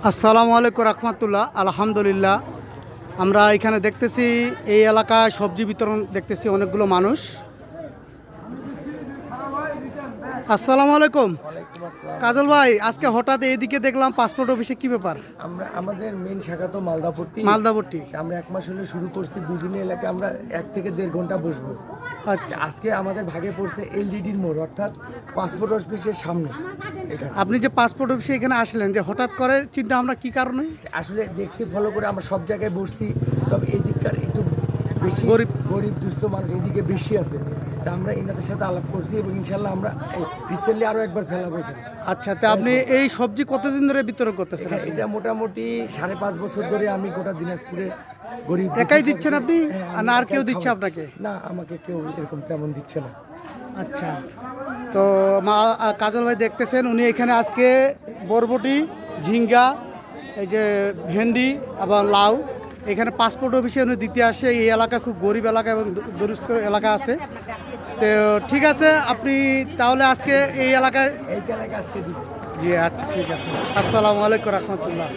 আসসালামু আলাইকুম রহমতুল্লাহ। আলহামদুলিল্লাহ, আমরা এখানে দেখতেছি এই এলাকায় সবজি বিতরণ দেখতেছি অনেকগুলো মানুষ। আসসালামু আলাইকুম ওয়ালাইকুম আসসালাম। কাজল ভাই, আজকে হঠাৎ এইদিকে দেখলাম পাসপোর্ট অফিসে, কি ব্যাপার? আমাদের মেন শাখা তো মালদাপট্টি। মালদাপট্টি। আমরা 1 মাস হলে শুরু করছি, বিভিন্ন এলাকায় আমরা 1 থেকে 1.5 ঘন্টা বসবো। আচ্ছা, আজকে আমাদের ভাগে পড়ছে এলডিডির মোড়, অর্থাৎ পাসপোর্ট অফিসের সামনে। এখানে আপনি যে পাসপোর্ট অফিসে এখানে আসলেন, যে হঠাৎ করে চিন্তা, আমরা কি কারণে? আসলে দেখছি, ফলো করে আমরা সব জায়গায় বসছি, তবে এই দিককার একটু বেশি গরিব দুস্থ মানুষ এদিকে বেশি আছে। তা আমরা এনাদের সাথে আলাপ করছি এবং ইনশাল্লাহ আমরা রিসেন্টলি আরও একবার ফেলাবো এখানে। আচ্ছা, তো আপনি এই সবজি কতদিন ধরে বিতরণ করতেছেন? এটা মোটামুটি 5.5 বছর ধরে আমি গোটা দিনাজপুরে গরিব একাই দিচ্ছেন আপনি, আমি না আর কেউ একাই দিচ্ছে খাওয়াই। আপনাকে? না, আমাকে কেউ এরকম তেমন দিচ্ছে না। আচ্ছা, তো কাজল ভাই দেখতেছেন, উনি এখানে আজকে বরবটি, ঝিঙ্গা, এই যে ভেন্ডি এবং লাউ এখানে পাসপোর্ট অফিসে উনি দিতে আসে। এই এলাকা খুব গরিব এলাকা এবং দুরস্থ এলাকা আছে। তো ঠিক আছে, আপনি তাহলে আজকে এই এলাকায়। এই এলাকায় আজকে দিব। জি আচ্ছা, ঠিক আছে। আসসালামু আলাইকুম রহমতুল্লাহ।